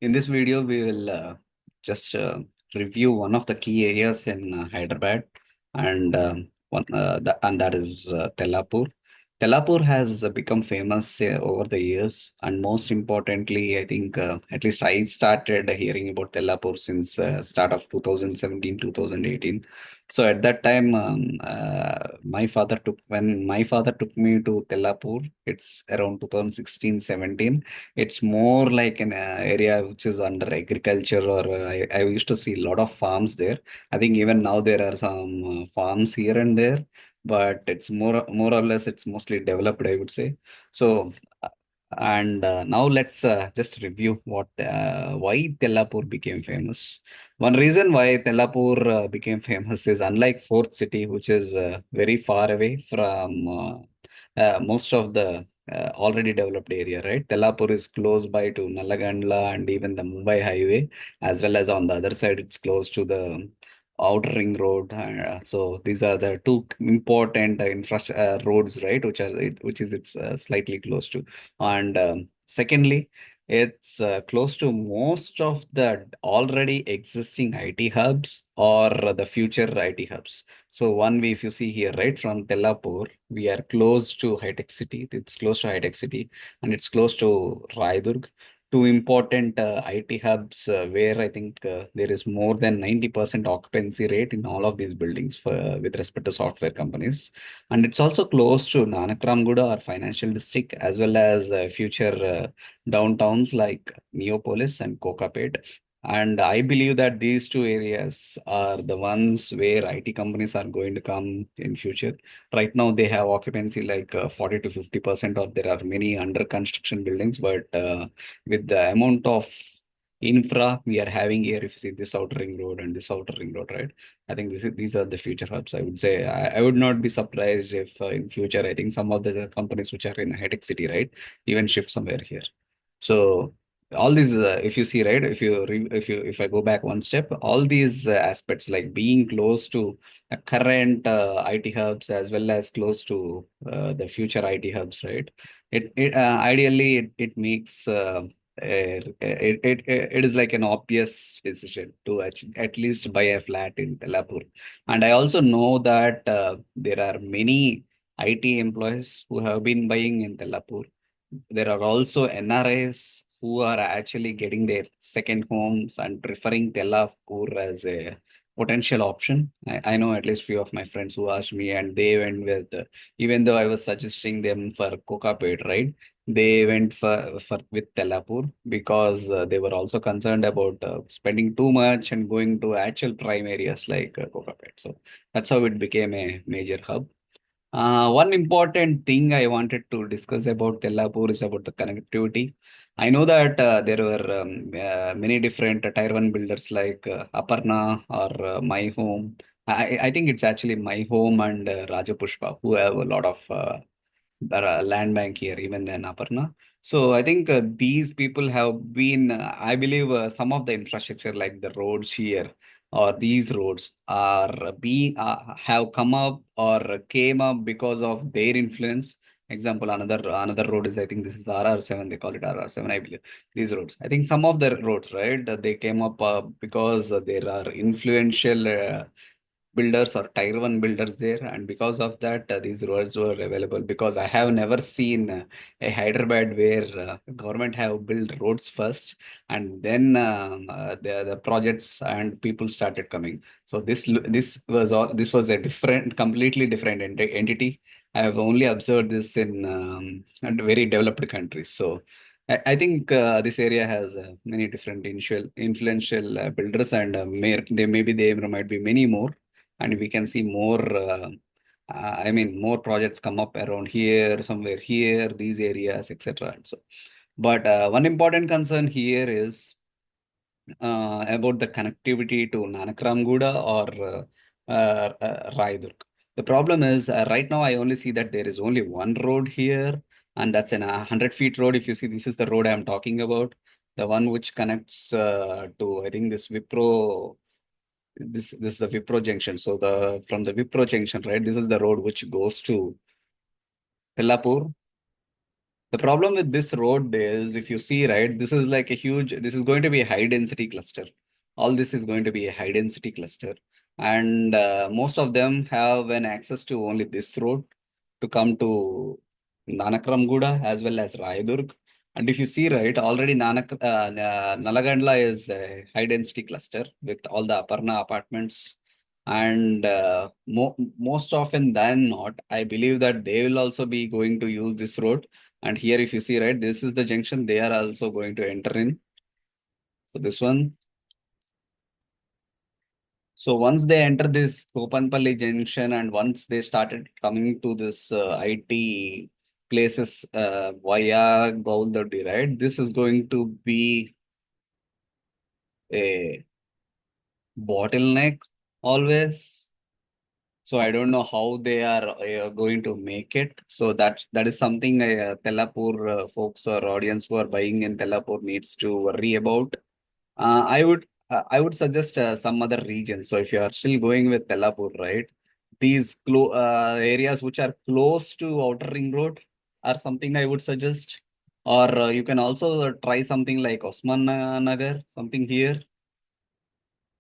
In this video, we will just review one of the key areas in Hyderabad, and and that is Tellapur. Tellapur has become famous over the years, and most importantly, I think at least I started hearing about Tellapur since start of 2017, 2018. So at that time, when my father took me to Tellapur, it's around 2016, 17. It's more like an area which is under agriculture, or I used to see a lot of farms there. I think even now there are some farms here and there, but it's more or less it's mostly developed, I would say. So, and now let's just review what why Tellapur became famous. One reason why Tellapur became famous is unlike Fourth City, which is very far away from most of the already developed area, right? Tellapur is close by to Nallagandla and even the Mumbai highway, as well as on the other side, it's close to the outer ring road. So these are the two important infrastructure roads, right? Which is it's slightly close to. And secondly, it's close to most of the already existing IT hubs or the future IT hubs. So one way, if you see here, right, from Tellapur, we are close to high tech city. It's close to high tech city, and it's close to Raidurg, two important IT hubs where I think there is more than 90% occupancy rate in all of these buildings with respect to software companies. And it's also close to Nanakramguda, our financial district, as well as future downtowns like Neopolis and Kokapet. And I believe that these two areas are the ones where IT companies are going to come in future. Right now, they have occupancy like 40 to 50%, or there are many under construction buildings. But with the amount of infra we are having here, if you see this outer ring road and this outer ring road, right? I think these are the future hubs. I would say I would not be surprised if in future I think some of the companies which are in high tech city, right, even shift somewhere here. So all these, if you see, right, if I go back one step, all these aspects like being close to current IT hubs as well as close to the future IT hubs, right? It ideally it makes it is like an obvious decision to at least buy a flat in Tellapur. And I also know that there are many IT employees who have been buying in Tellapur. There are also NRIs who are actually getting their second homes and preferring Tellapur as a potential option. I know at least few of my friends who asked me, and they went with, even though I was suggesting them for Kokapet, right? They went for with Tellapur because they were also concerned about spending too much and going to actual prime areas like Kokapet. So that's how it became a major hub. One important thing I wanted to discuss about Tellapur is about the connectivity. I know that there were many different Tier 1 builders like Aparna or My Home. I think it's actually My Home and Rajapushpa who have a lot of land bank here, even than Aparna. So I think these people have been, I believe, some of the infrastructure like the roads here or these roads are being have come up or came up because of their influence. Example, another road is, I think this is RR7. They call it RR7, I believe. These roads. I think some of the roads, right, they came up because there are influential builders or tier 1 builders there, and because of that these roads were available. Because I have never seen a Hyderabad where government have built roads first, and then the projects and people started coming. So this was a different, completely different entity. I have only observed this in very developed countries. So I think this area has many different influential builders, and there might be many more, and we can see more I mean more projects come up around here, somewhere here, these areas, etc. And so, but one important concern here is about the connectivity to Nanakramguda or Raidurg. The problem is right now I only see that there is only one road here, and that's an 100 feet road. If you see, this is the road I'm talking about, the one which connects to, I think, this is the Wipro junction. So the from the Wipro junction, right? This is the road which goes to Tellapur. The problem with this road is, if you see, right, this is going to be a high density cluster. All this is going to be a high density cluster. And most of them have an access to only this road to come to Nanakramguda as well as Rayadurg. And if you see, right, already Nalagandla is a high density cluster with all the Aparna apartments. And most often than not, I believe that they will also be going to use this road. And here, if you see, right, this is the junction they are also going to enter in. So this one. So once they enter this Kopanpalli junction and once they started coming to this IT places via Gauldodi, right, this is going to be a bottleneck always. So I don't know how they are going to make it. So that is something Tellapur folks or audience who are buying in Tellapur needs to worry about. I would suggest some other regions. So if you are still going with Tellapur, right, these areas which are close to Outer Ring Road are something I would suggest. Or you can also try something like Osman Nagar, something here.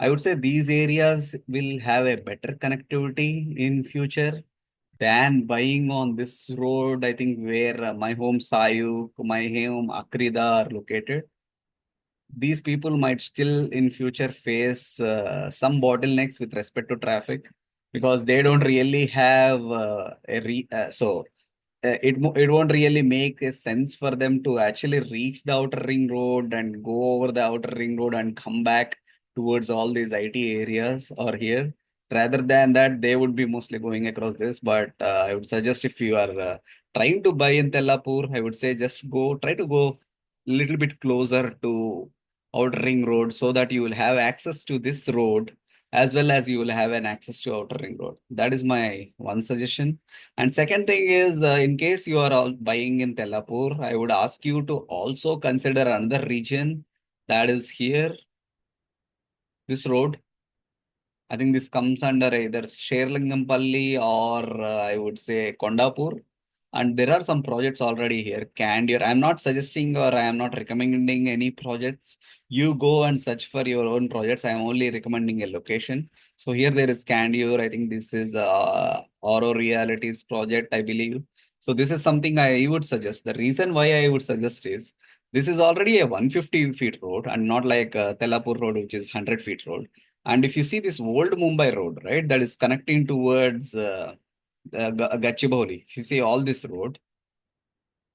I would say these areas will have a better connectivity in future than buying on this road. I think where my home Sayuk, my home Akrida are located. These people might still in future face some bottlenecks with respect to traffic because they don't really have it won't really make a sense for them to actually reach the outer ring road and go over the outer ring road and come back towards all these IT areas or here. Rather than that, they would be mostly going across this. But I would suggest if you are trying to buy in Tellapur, I would say just try to go a little bit closer to outer ring road so that you will have access to this road as well as you will have an access to outer ring road. That is my one suggestion. And second thing is, in case you are all buying in Tellapur, I would ask you to also consider another region that is here, this road. I think this comes under either Sherlingampalli or I would say Kondapur. And there are some projects already here. Candier. I'm not suggesting or I am not recommending any projects. You go and search for your own projects. I am only recommending a location. So here there is Candier. I think this is Oro Realities project, I believe. So this is something I would suggest. The reason why I would suggest is this is already a 150 feet road and not like Tellapur road, which is 100 feet road. And if you see this old Mumbai road, right, that is connecting towards Gachibowli, if you see all this road,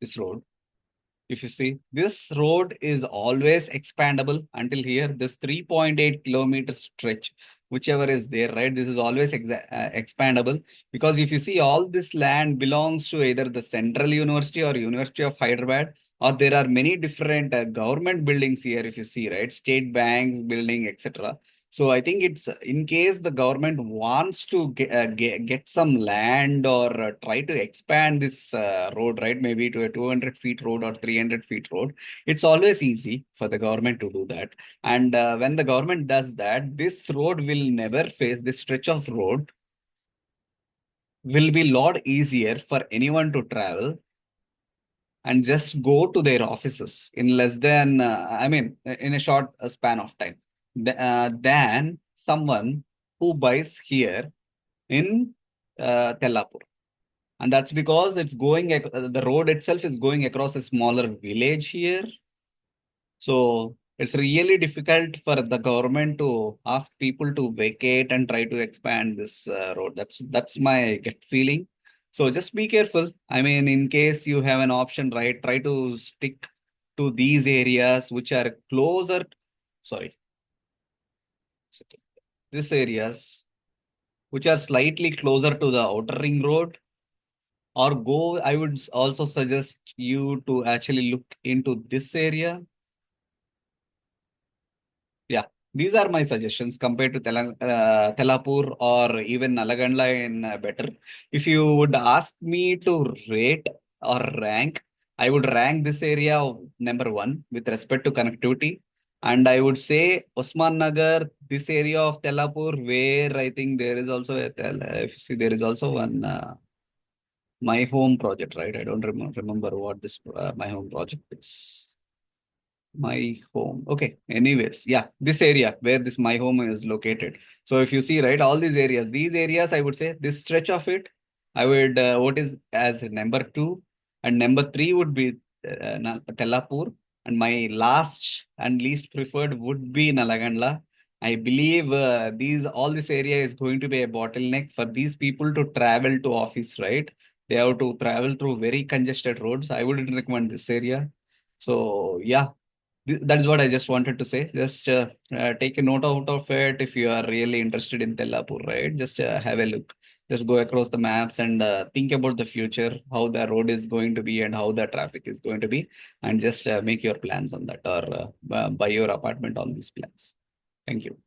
if you see, this road is always expandable until here. This 3.8 kilometer stretch, whichever is there, right? This is always expandable because if you see, all this land belongs to either the Central University or University of Hyderabad, or there are many different government buildings here. If you see, right, state banks building, etc. So I think it's in case the government wants to get some land or try to expand this road, right? Maybe to a 200 feet road or 300 feet road. It's always easy for the government to do that. And when the government does that, this road will never face this stretch of road will be lot easier for anyone to travel and just go to their offices in less than, in a short span of time than someone who buys here in Tellapur. And that's because the road itself is going across a smaller village here. So it's really difficult for the government to ask people to vacate and try to expand this road. That's my gut feeling. So just be careful. I mean, in case you have an option, right, try to stick to these areas which are closer. Sorry, these areas which are slightly closer to the outer ring road or go. I would also suggest you to actually look into this area. Yeah, these are my suggestions compared to Tellapur or even Nalagandla in better. If you would ask me to rate or rank, I would rank this area number one with respect to connectivity. And I would say Osman Nagar, this area of Tellapur, where I think there is also if you see, there is also one. My home project, right? I don't remember what this my home project is. My home. Okay. Anyways, yeah, this area where this my home is located. So if you see, right, all these areas, I would say this stretch of it, I would vote is as number two, and number three would be Tellapur, and my last and least preferred would be Nalagandla. I believe these all this area is going to be a bottleneck for these people to travel to office, right? They have to travel through very congested roads. I wouldn't recommend this area. So yeah, that is what I just wanted to say. Just take a note out of it if you are really interested in Tellapur, right? Just have a look. Just go across the maps and think about the future, how the road is going to be and how the traffic is going to be, and just make your plans on that or buy your apartment on these plans. Thank you.